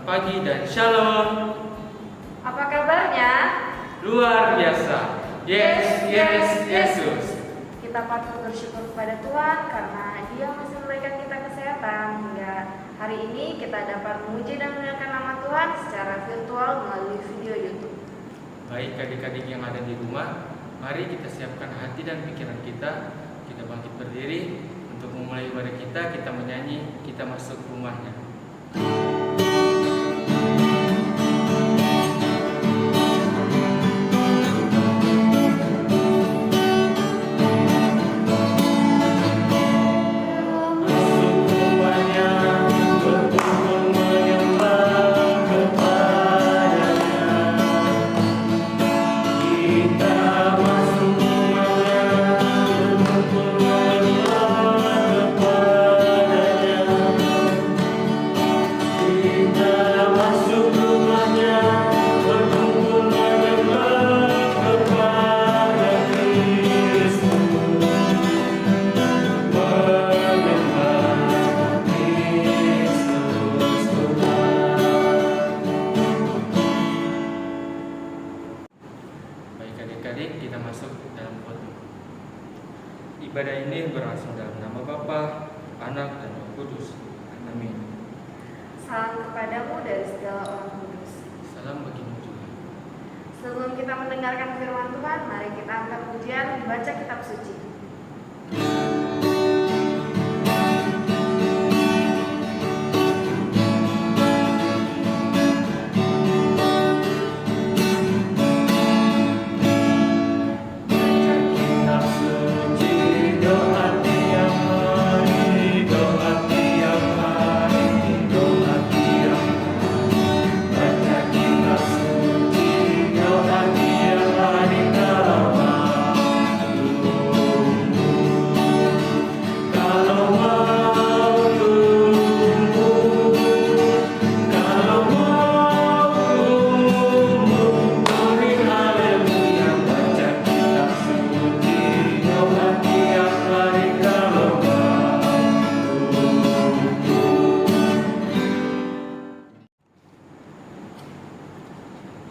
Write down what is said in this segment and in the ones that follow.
pagi dan shalom. Apa kabarnya? Luar biasa. Yes, Yesus. Kita patut bersyukur kepada Tuhan karena Dia masih memberikan kita kesehatan hingga hari ini kita dapat memuji dan memuliakan nama Tuhan secara virtual melalui video YouTube. Baik adik-adik yang ada di rumah, mari kita siapkan hati dan pikiran kita. Kita bangkit berdiri untuk memulai ibadah kita. Kita menyanyi, kita masuk rumahnya. Adik-adik, kita masuk dalam khotbah. Ibadah ini berlangsung dalam nama Bapa, Anak, dan Roh Kudus. Amin. Salam kepadamu dari segala orang kudus. Salam bagimu juga. Sebelum kita mendengarkan firman Tuhan, mari kita angkat pujian membaca kitab suci.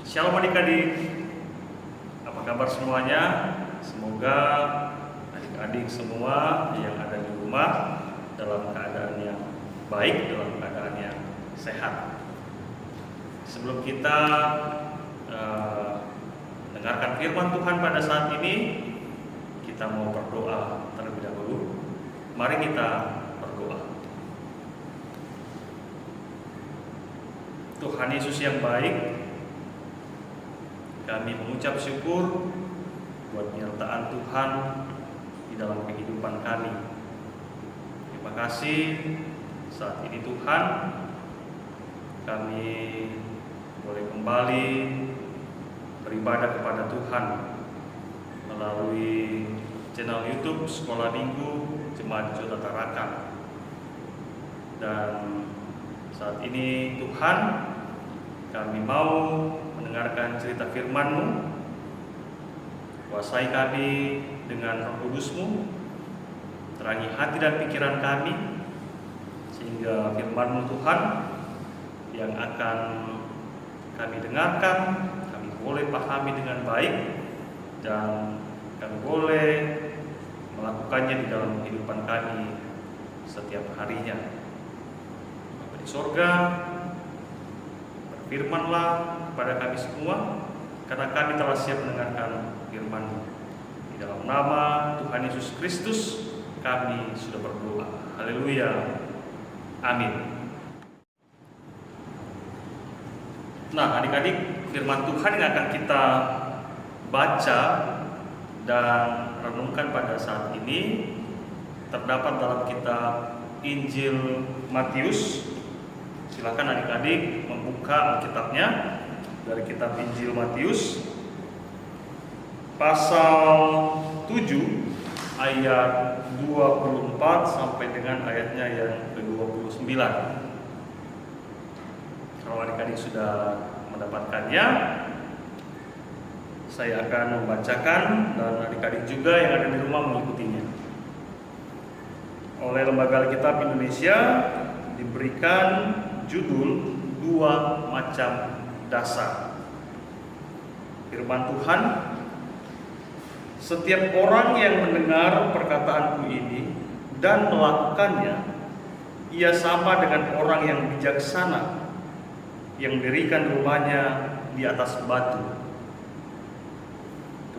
Shalom adik-adik, apa kabar semuanya? Semoga adik-adik semua yang ada di rumah dalam keadaan yang baik, dalam keadaan yang sehat. Sebelum kita mendengarkan firman Tuhan pada saat ini, kita mau berdoa terlebih dahulu. Mari kita berdoa. Tuhan Yesus yang baik, kami mengucap syukur buat penyertaan Tuhan di dalam kehidupan kami. Terima kasih saat ini Tuhan, kami boleh kembali beribadah kepada Tuhan melalui channel YouTube Sekolah Minggu Jemaat Jota Tarakan. Dan saat ini Tuhan, kami mau mendengarkan cerita firman-Mu. Kuasai kami dengan Roh Kudus-Mu, terangi hati dan pikiran kami, sehingga firman-Mu Tuhan yang akan kami dengarkan, kami boleh pahami dengan baik, dan kami boleh melakukannya di dalam kehidupan kami setiap harinya. Bapa di sorga, firman-Lah kepada kami semua, karena kami telah siap mendengarkan firman-Mu. Di dalam nama Tuhan Yesus Kristus kami sudah berdoa. Haleluya. Amin. Nah, adik-adik, firman Tuhan yang akan kita baca dan renungkan pada saat ini terdapat dalam kitab Injil Matius. Silakan adik-adik membuka Alkitabnya dari kitab Injil Matius pasal 7 ayat 24 sampai dengan ayatnya yang ke-29. Kalau adik-adik sudah mendapatkannya, saya akan membacakan dan adik-adik juga yang ada di rumah mengikutinya. Oleh Lembaga Alkitab Indonesia diberikan judul dua macam dasar. Firman Tuhan, setiap orang yang mendengar perkataanku ini dan melakukannya, ia sama dengan orang yang bijaksana yang mendirikan rumahnya di atas batu.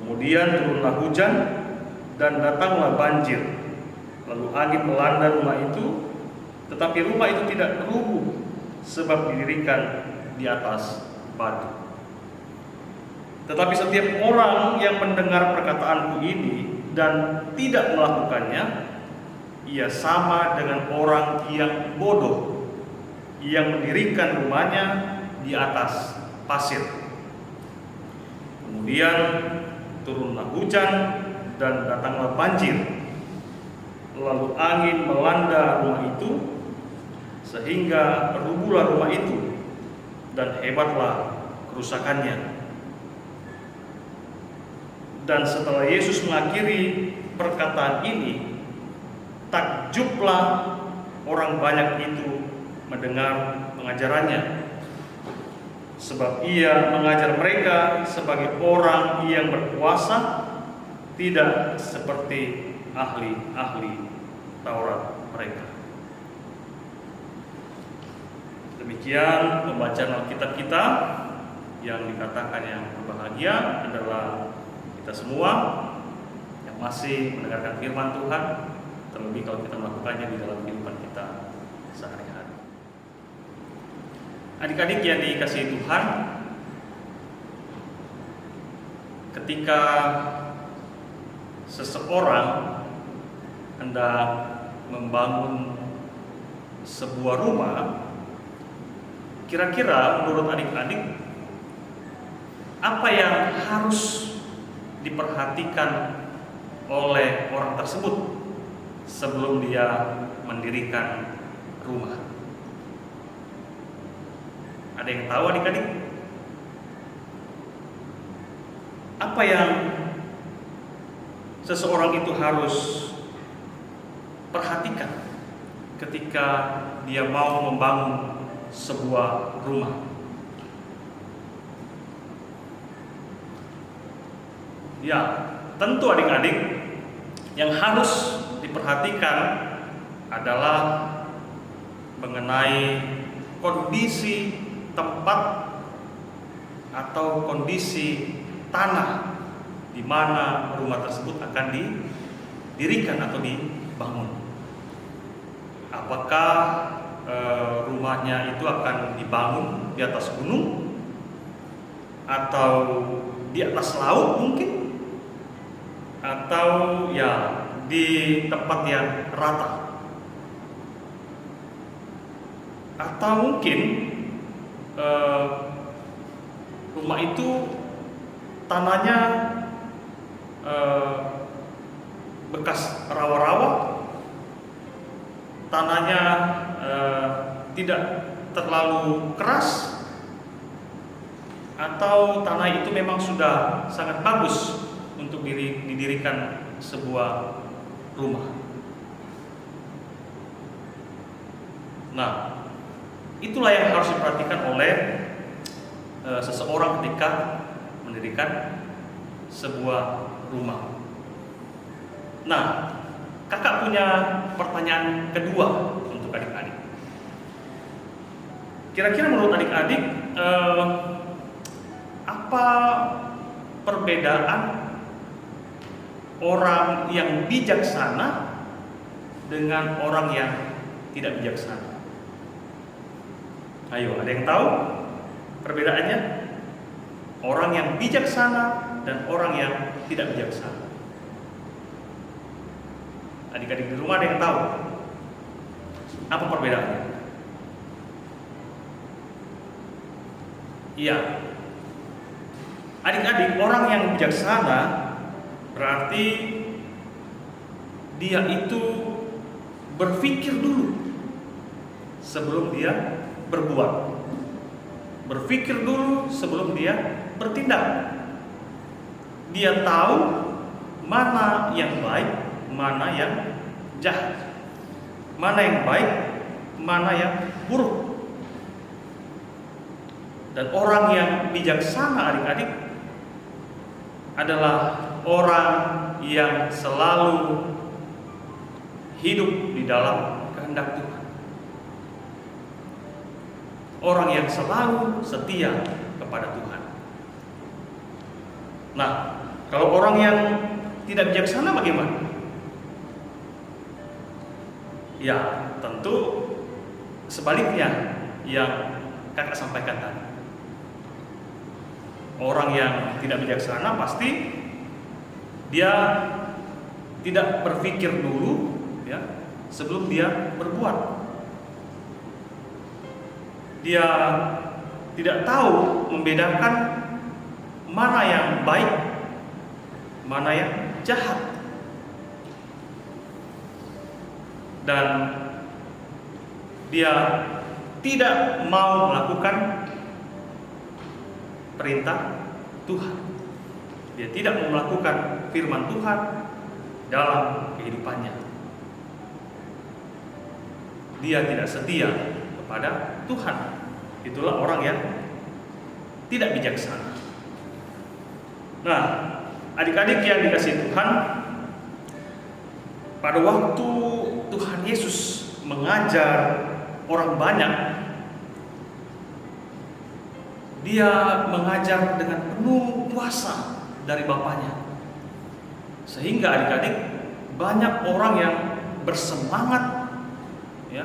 Kemudian turunlah hujan dan datanglah banjir, lalu angin melanda rumah itu, tetapi rumah itu tidak rubuh sebab didirikan di atas batu. Tetapi setiap orang yang mendengar perkataanku ini dan tidak melakukannya, ia sama dengan orang yang bodoh yang mendirikan rumahnya di atas pasir. Kemudian turunlah hujan dan datanglah banjir, lalu angin melanda rumah itu sehingga rubuhlah rumah itu dan hebatlah kerusakannya. Dan setelah Yesus mengakhiri perkataan ini, takjublah orang banyak itu mendengar pengajarannya, sebab ia mengajar mereka sebagai orang yang berkuasa, tidak seperti ahli-ahli Taurat mereka. Demikian pembacaan Alkitab kita. Yang dikatakan yang berbahagia adalah kita semua yang masih mendengarkan firman Tuhan, terlebih kalau kita melakukannya di dalam kehidupan kita sehari-hari. Adik-adik yang dikasihi Tuhan, ketika seseorang hendak membangun sebuah rumah, kira-kira menurut adik-adik apa yang harus diperhatikan oleh orang tersebut sebelum dia mendirikan rumah? Ada yang tahu adik-adik? Apa yang seseorang itu harus perhatikan ketika dia mau membangun sebuah rumah? Ya, tentu adik-adik yang harus diperhatikan adalah mengenai kondisi tempat atau kondisi tanah di mana rumah tersebut akan didirikan atau dibangun. Apakah rumahnya itu akan dibangun di atas gunung atau di atas laut mungkin, atau ya di tempat yang rata, atau mungkin rumah itu tanahnya bekas rawa-rawa, tanahnya tidak terlalu keras, atau tanah itu memang sudah sangat bagus untuk didirikan sebuah rumah. Nah, itulah yang harus diperhatikan oleh seseorang ketika mendirikan sebuah rumah. Nah, kakak punya pertanyaan kedua untuk adik-adik. Kira-kira menurut adik-adik apa perbedaan orang yang bijaksana dengan orang yang tidak bijaksana? Ayo, ada yang tahu perbedaannya? Orang yang bijaksana dan orang yang tidak bijaksana. Adik-adik di rumah ada yang tahu apa perbedaannya? Iya. Adik-adik, orang yang bijaksana berarti dia itu berpikir dulu sebelum dia berbuat. Berpikir dulu sebelum dia bertindak. Dia tahu mana yang baik, mana yang jahat, mana yang baik, mana yang buruk. Dan orang yang bijaksana adik-adik adalah orang yang selalu hidup di dalam kehendak Tuhan. Orang yang selalu setia kepada Tuhan. Nah, kalau orang yang tidak bijaksana bagaimana? Ya, tentu sebaliknya yang kakak sampaikan tadi. Orang yang tidak bijaksana pasti dia tidak berpikir dulu ya sebelum dia berbuat. Dia tidak tahu membedakan mana yang baik, mana yang jahat. Dan dia tidak mau melakukan perintah Tuhan. Dia tidak mau melakukan firman Tuhan dalam kehidupannya. Dia tidak setia kepada Tuhan. Itulah orang yang tidak bijaksana. Nah, adik-adik yang dikasihi Tuhan, pada waktu Tuhan Yesus mengajar orang banyak, dia mengajar dengan penuh kuasa dari Bapaknya. Sehingga adik-adik banyak orang yang bersemangat ya,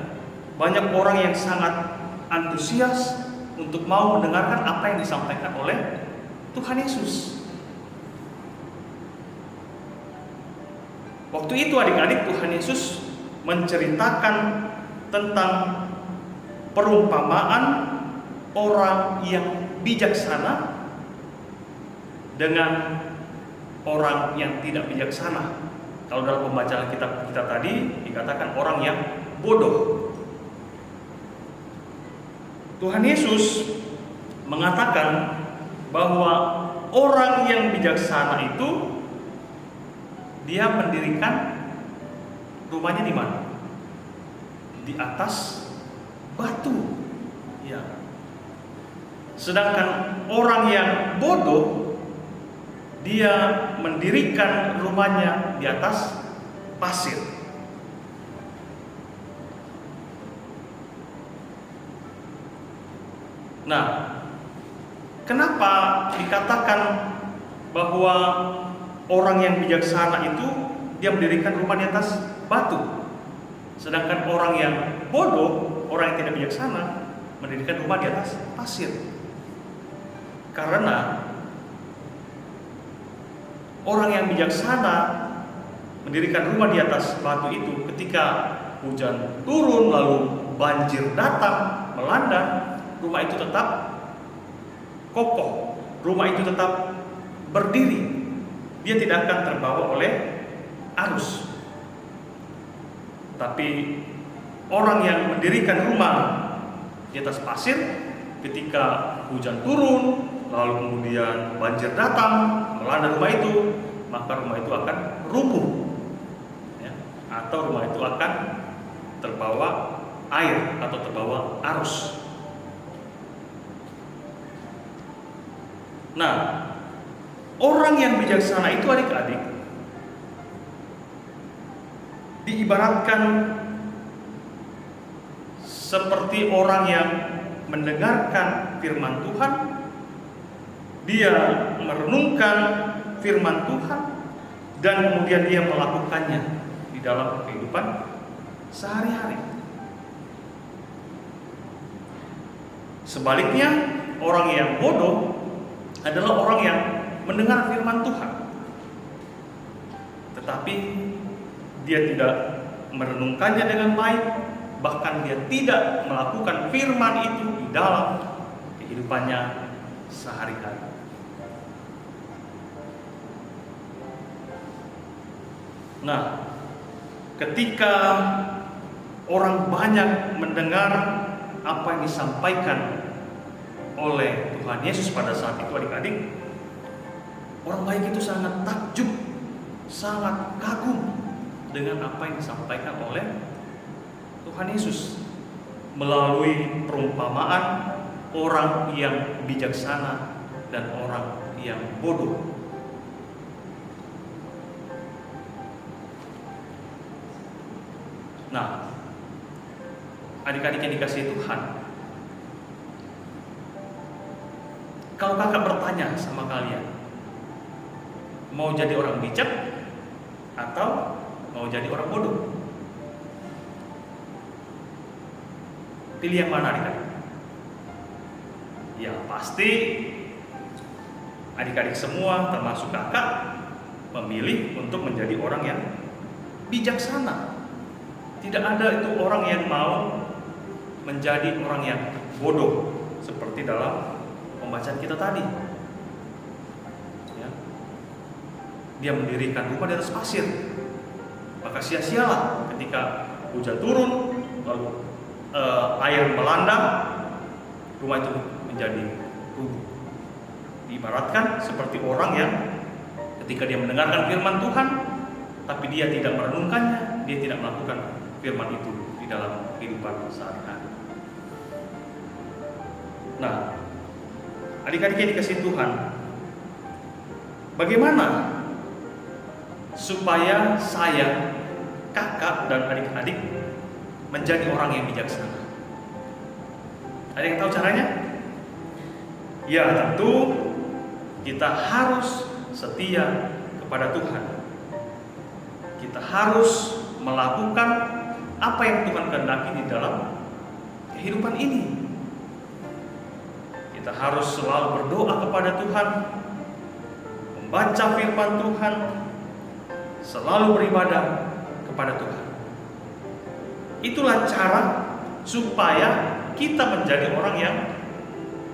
banyak orang yang sangat antusias untuk mau mendengarkan apa yang disampaikan oleh Tuhan Yesus. Waktu itu adik-adik Tuhan Yesus menceritakan tentang perumpamaan orang yang bijaksana dengan orang yang tidak bijaksana. Kalau dalam pembacaan kita tadi dikatakan orang yang bodoh. Tuhan Yesus mengatakan bahwa orang yang bijaksana itu dia mendirikan rumahnya di mana? Di atas batu. Ya. Sedangkan orang yang bodoh dia mendirikan rumahnya di atas pasir. Nah, kenapa dikatakan bahwa orang yang bijaksana itu dia mendirikan rumah di atas batu, sedangkan orang yang bodoh, orang yang tidak bijaksana mendirikan rumah di atas pasir? Karena orang yang bijaksana mendirikan rumah di atas batu itu, ketika hujan turun lalu banjir datang melanda, rumah itu tetap kokoh, rumah itu tetap berdiri. Dia tidak akan terbawa oleh arus. Tapi orang yang mendirikan rumah di atas pasir, ketika hujan turun lalu kemudian banjir datang melanda rumah itu, maka rumah itu akan runtuh ya, atau rumah itu akan terbawa air atau terbawa arus. Nah, orang yang bijaksana itu adik-adik diibaratkan seperti orang yang mendengarkan firman Tuhan, dia merenungkan firman Tuhan, dan kemudian dia melakukannya di dalam kehidupan sehari-hari. Sebaliknya, orang yang bodoh adalah orang yang mendengar firman Tuhan, tetapi dia tidak merenungkannya dengan baik, bahkan dia tidak melakukan firman itu di dalam kehidupannya sehari-hari. Nah, ketika orang banyak mendengar apa yang disampaikan oleh Tuhan Yesus pada saat itu adik-adik, orang banyak itu sangat takjub, sangat kagum dengan apa yang disampaikan oleh Tuhan Yesus melalui perumpamaan orang yang bijaksana dan orang yang bodoh. Nah, adik-adik yang dikasihi Tuhan, kalau kakak bertanya sama kalian, mau jadi orang bijak atau mau jadi orang bodoh? Pilih yang mana adik-adik? Ya pasti adik-adik semua termasuk kakak memilih untuk menjadi orang yang bijaksana. Tidak ada itu orang yang mau menjadi orang yang bodoh seperti dalam pembacaan kita tadi. Ya. Dia mendirikan rumah di atas pasir, maka sia-sialah ketika hujan turun lalu air melanda, rumah itu menjadi rubuh. Diibaratkan seperti orang yang ketika dia mendengarkan firman Tuhan, tapi dia tidak merenungkannya, dia tidak melakukan firman itu di dalam kehidupan sehari-hari. Nah, adik-adik yang dikasihi Tuhan, bagaimana supaya saya, kakak, dan adik-adik menjadi orang yang bijaksana? Ada yang tahu caranya? Ya, tentu kita harus setia kepada Tuhan. Kita harus melakukan apa yang Tuhan kehendaki di dalam kehidupan ini. Kita harus selalu berdoa kepada Tuhan, membaca firman Tuhan, selalu beribadah kepada Tuhan. Itulah cara supaya kita menjadi orang yang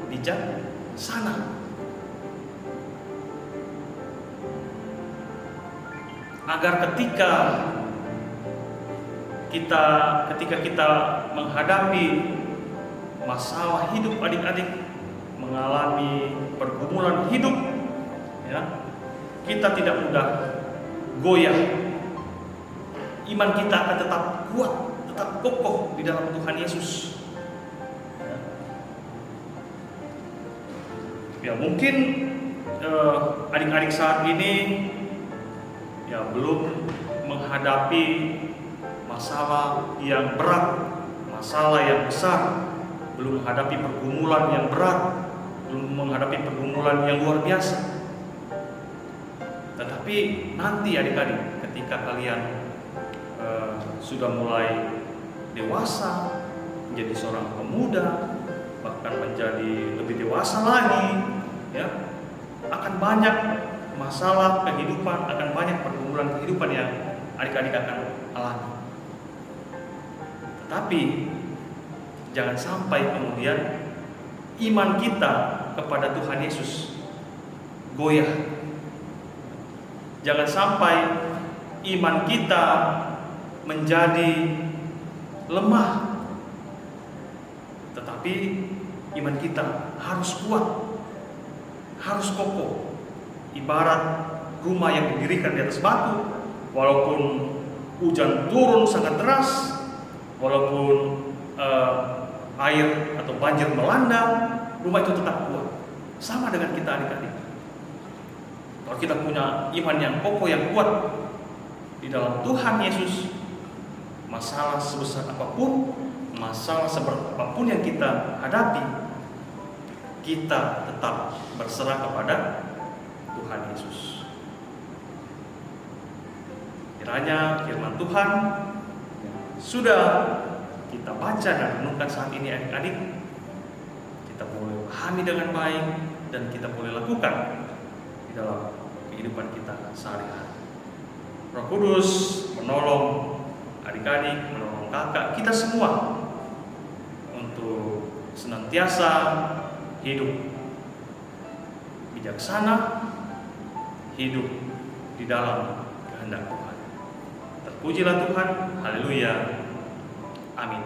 bijaksana. Agar ketika kita menghadapi masalah hidup adik-adik, mengalami pergumulan hidup, ya, kita tidak mudah goyah. Iman kita akan tetap kuat, tetap kokoh di dalam Tuhan Yesus. Ya mungkin adik-adik saat ini ya belum menghadapi masalah yang berat, masalah yang besar, belum menghadapi pergumulan yang berat, belum menghadapi pergumulan yang luar biasa. Tetapi nanti adik-adik, ketika kalian sudah mulai dewasa, menjadi seorang pemuda, bahkan menjadi lebih dewasa lagi, ya, akan banyak masalah kehidupan, akan banyak pergumulan kehidupan yang adik-adik akan alami. Tetapi jangan sampai kemudian iman kita kepada Tuhan Yesus goyah. Jangan sampai iman kita menjadi lemah. Tetapi iman kita harus kuat, harus kokoh. Ibarat rumah yang didirikan di atas batu, walaupun hujan turun sangat deras, walaupun air atau banjir melanda, rumah itu tetap kuat. Sama dengan kita adik-adik. Kalau kita punya iman yang kokoh, yang kuat di dalam Tuhan Yesus, masalah sebesar apapun, masalah seberat apapun yang kita hadapi, kita tetap berserah kepada Tuhan Yesus. Kiranya firman Tuhan sudah kita baca dan renungkan saat ini adik-adik, kita boleh pahami dengan baik dan kita boleh lakukan di dalam kehidupan kita sehari-hari. Roh Kudus menolong adik-adik, menolong kakak, kita semua untuk senantiasa hidup bijaksana, hidup di dalam kehendak Tuhan. Terpujilah Tuhan, haleluya, amin.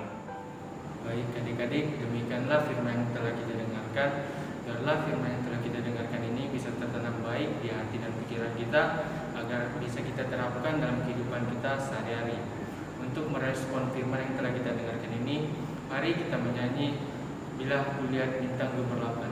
Baik adik-adik, demikianlah firman yang telah kita dengarkan. Biarlah firman yang telah kita dengarkan ini bisa tertanam baik di hati dan pikiran kita, agar bisa kita terapkan dalam kehidupan kita sehari-hari. Untuk merespon firman yang telah kita dengarkan ini, mari kita menyanyi Bila kulihat bintang gemerlapan.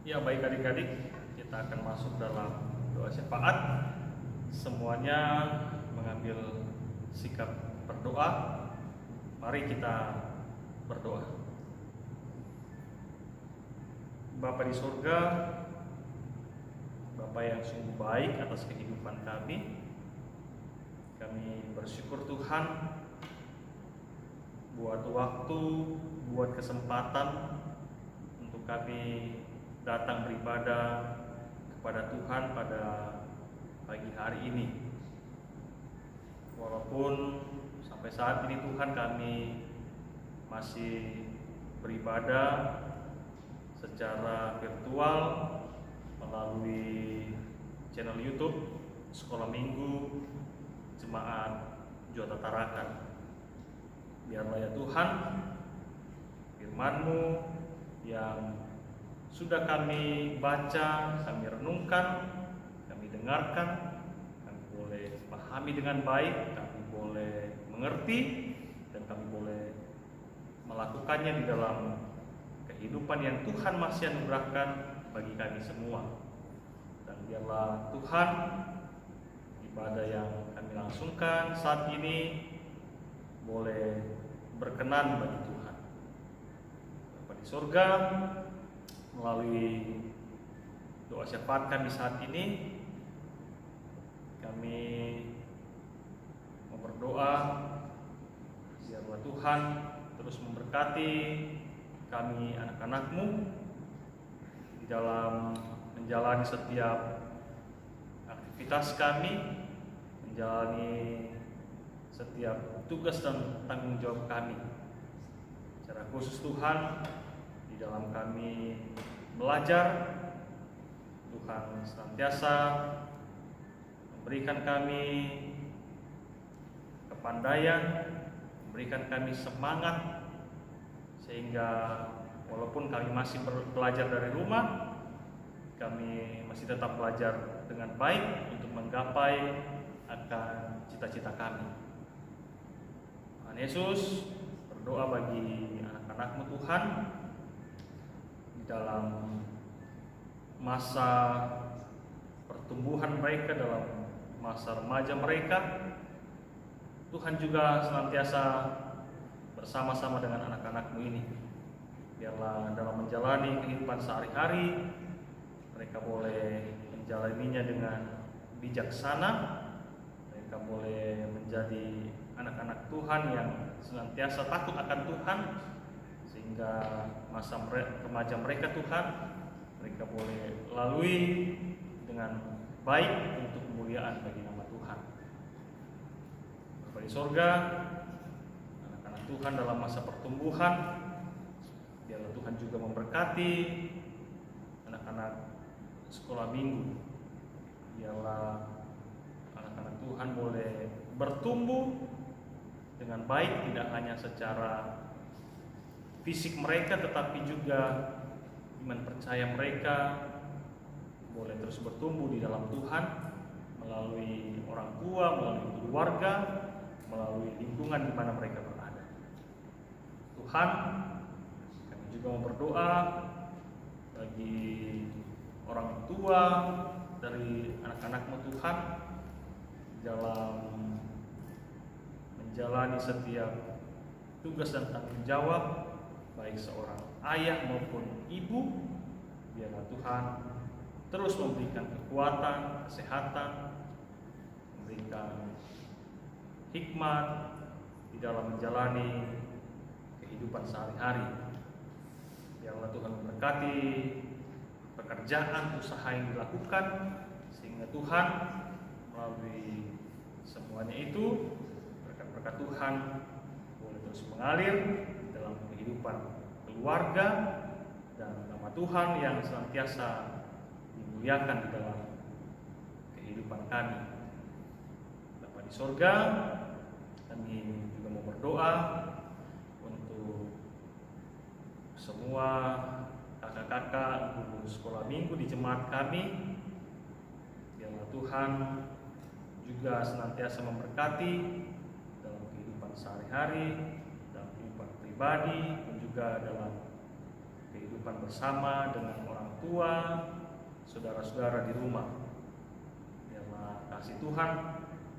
Ya, baik adik-adik, kita akan masuk dalam doa syafaat. Semuanya mengambil sikap berdoa. Mari kita berdoa. Bapa di surga, Bapa yang sungguh baik atas kehidupan kami bersyukur Tuhan buat waktu, buat kesempatan untuk kami datang beribadah kepada Tuhan pada pagi hari ini. Walaupun sampai saat ini Tuhan kami masih beribadah secara virtual melalui channel YouTube Sekolah Minggu Jemaat Jota Tarakan. Biarlah ya Tuhan, firman-Mu yang sudah kami baca, kami renungkan, kami dengarkan, kami boleh pahami dengan baik, kami boleh mengerti, dan kami boleh melakukannya di dalam kehidupan yang Tuhan masih anugerahkan bagi kami semua. Dan biarlah Tuhan, ibadah yang kami langsungkan saat ini boleh berkenan bagi Tuhan. Bapa di surga, melalui doa syafaat kami saat ini, kami mau berdoa biarlah Tuhan terus memberkati kami anak-anak-Mu di dalam menjalani setiap aktivitas kami, menjalani setiap tugas dan tanggung jawab kami. Secara khusus Tuhan, di dalam kami belajar, Tuhan senantiasa memberikan kami kepandaian, memberikan kami semangat, sehingga walaupun kami masih belajar dari rumah, kami masih tetap belajar dengan baik untuk menggapai akan cita-cita kami. Tuhan Yesus, berdoa bagi anak-anak-Mu Tuhan di dalam masa pertumbuhan mereka, dalam masa remaja mereka. Tuhan juga senantiasa bersama-sama dengan anak-anak-Mu ini. Biarlah dalam menjalani kehidupan sehari-hari, mereka boleh menjalaninya dengan bijaksana. Mereka boleh menjadi anak-anak Tuhan yang senantiasa takut akan Tuhan, sehingga masa remaja mereka Tuhan, mereka boleh lalui dengan baik untuk kemuliaan bagi nama Tuhan. Bapa di surga, anak-anak Tuhan dalam masa pertumbuhan, biarlah Tuhan juga memberkati anak-anak sekolah minggu. Biarlah anak-anak Tuhan boleh bertumbuh dengan baik, tidak hanya secara fisik mereka, tetapi juga iman percaya mereka boleh terus bertumbuh di dalam Tuhan melalui orang tua, melalui keluarga, melalui lingkungan di mana mereka berada. Tuhan, kami juga mau berdoa bagi orang tua dari anak-anakmu Tuhan dalam menjalani setiap tugas dan tanggung jawab, baik seorang ayah maupun ibu. Biarlah Tuhan terus memberikan kekuatan, kesehatan, memberikan hikmat di dalam menjalani kehidupan sehari-hari. Biarlah Tuhan memberkati pekerjaan, usaha yang dilakukan, sehingga Tuhan melalui semuanya itu berkat-berkat Tuhan boleh terus mengalir dalam kehidupan keluarga, dan nama Tuhan yang senantiasa dimuliakan di dalam kehidupan kami. Bapa di sorga, kami juga mau berdoa untuk semua kakak-kakak guru sekolah minggu di jemaat kami. Biarlah Tuhan juga senantiasa memberkati dalam kehidupan sehari-hari, dalam kehidupan pribadi, dan juga dalam kehidupan bersama dengan orang tua, saudara-saudara di rumah. Biarlah kasih Tuhan,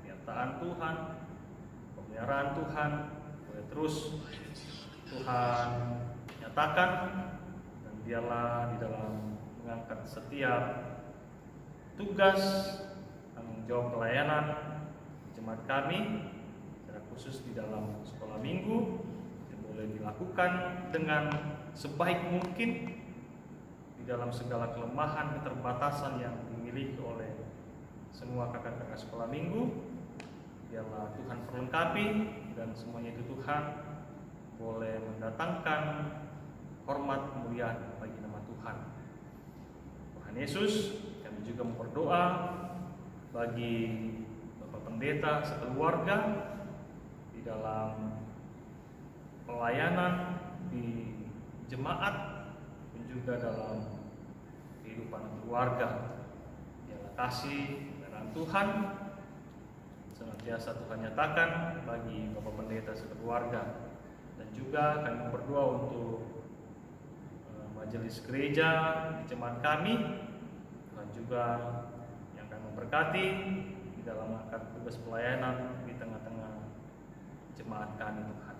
penyertaan Tuhan, pemeliharaan Tuhan boleh terus Tuhan nyatakan, dan biarlah di dalam mengangkat setiap tugas tanggung jawab pelayanan jemaat kami, secara khusus di dalam sekolah minggu, yang boleh dilakukan dengan sebaik mungkin di dalam segala kelemahan, keterbatasan yang dimiliki oleh semua kakak-kakak sekolah minggu. Biarlah Tuhan perlengkapi, dan semuanya itu Tuhan boleh mendatangkan hormat kemuliaan bagi nama Tuhan. Tuhan Yesus, kami juga berdoa bagi Bapak Pendeta sekeluarga di dalam pelayanan di jemaat dan juga dalam kehidupan keluarga. Biarlah kasih dan Tuhan senantiasa Tuhan nyatakan bagi Bapak Pendeta sekeluarga. Dan juga kami berdoa untuk majelis gereja di jemaat kami. Tuhan juga yang akan memberkati di dalam mengangkat tugas pelayanan di tengah-tengah jemaat kami, Tuhan.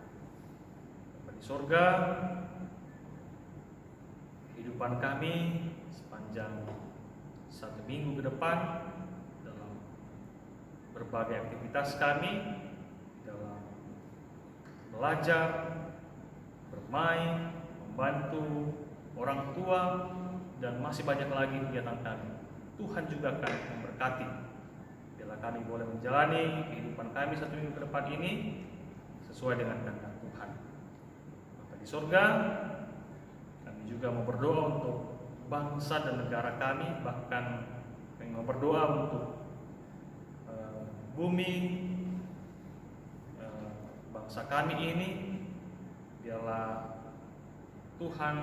Bapa di sorga, kehidupan kami sepanjang 1 minggu ke depan dalam berbagai aktivitas kami, dalam belajar, bermain, membantu orang tua, dan masih banyak lagi kegiatan kami. Tuhan juga akan memberkati. Bila kami boleh menjalani kehidupan kami 1 minggu ke depan ini sesuai dengan kehendak Tuhan. Bapa di sorga, kami juga mau berdoa untuk bangsa dan negara kami, bahkan kami mau berdoa untuk bumi bangsa kami ini. Biarlah Tuhan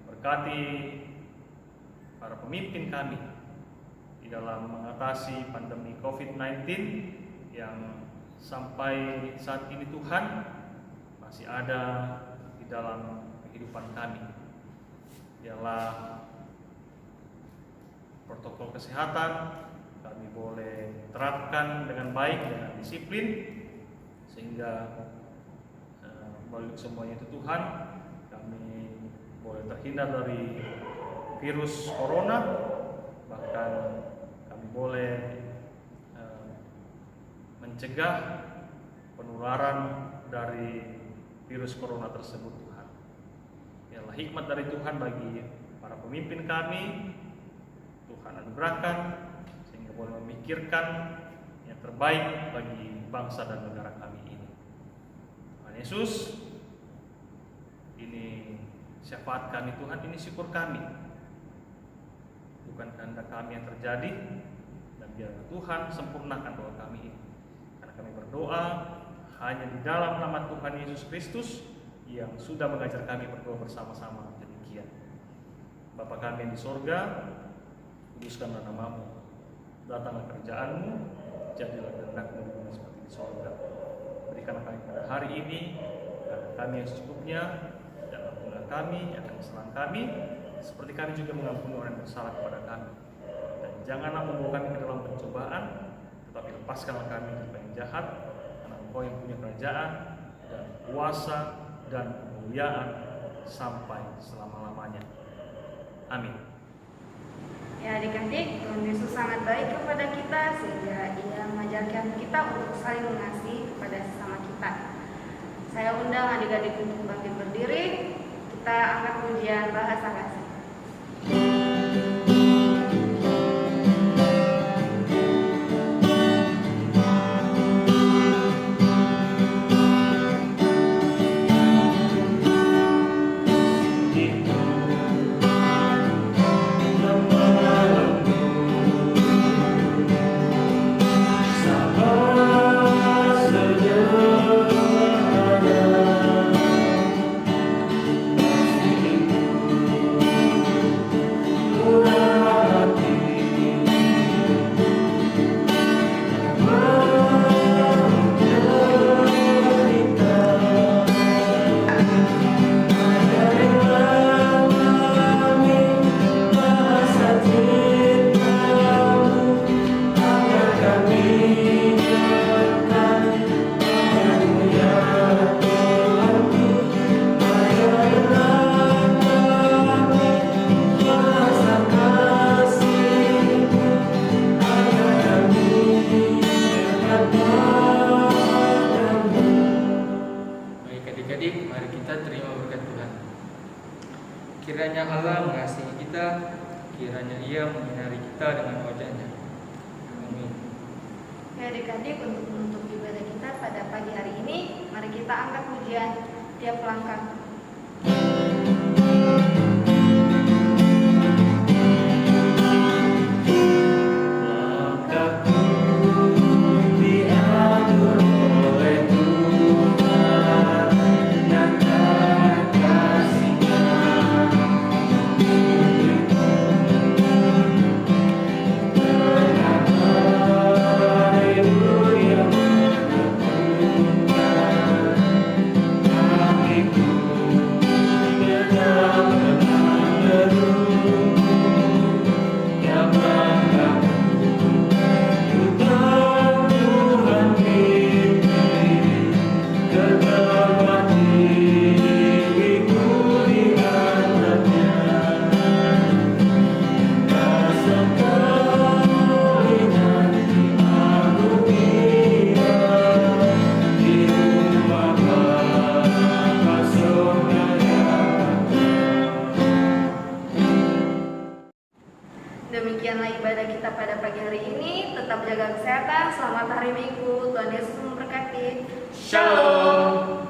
memberkati para pemimpin kami di dalam mengatasi pandemi COVID-19 yang sampai saat ini Tuhan masih ada di dalam kehidupan kami. Biarlah protokol kesehatan kami boleh terapkan dengan baik, dengan disiplin, sehingga melalui semuanya itu Tuhan kami boleh terhindar dari virus corona, bahkan kami boleh mencegah penularan dari virus corona tersebut, Tuhan. Biarlah hikmat dari Tuhan bagi para pemimpin kami Tuhan anugerahkan, sehingga boleh memikirkan yang terbaik bagi bangsa dan negara kami ini. Tuhan Yesus, ini syafaat kami Tuhan, ini syukur kami. Bukan kehendak kami yang terjadi, dan biar Tuhan sempurnakan doa kami ini. Karena kami berdoa hanya di dalam nama Tuhan Yesus Kristus yang sudah mengajar kami berdoa bersama-sama demikian. Bapa kami yang di sorga, kuduskanlah namamu, datanglah kerjaanmu, jadilah kehendakmu di bumi seperti di sorga. Berikanlah kami pada hari ini kami yang secukupnya, dan ampunilah kami, akan kesalahan kami, seperti kami juga mengampuni orang yang bersalah kepada kami. Dan janganlah membawa kami ke dalam pencobaan, tetapi lepaskanlah kami dari yang jahat, karena Engkau yang punya kerajaan dan kuasa dan kemuliaan sampai selama-lamanya. Amin. Ya adik-adik, Tuhan Yesus sangat baik kepada kita sehingga Ia mengajarkan kita untuk saling mengasihi kepada sesama kita. Saya undang adik-adik untuk bangkit berdiri. Kita angkat pujian bahasa kasih. Kiranya Allah mengasihi kita, kiranya Ia menyinari kita dengan wajah-Nya. Amin. Ya adik-adik, untuk menutup ibadah kita pada pagi hari ini, mari kita angkat pujian tiap langkah. Demikianlah ibadah kita pada pagi hari ini. Tetap jaga kesehatan. Selamat hari Minggu. Tuhan Yesus memberkati. Shalom.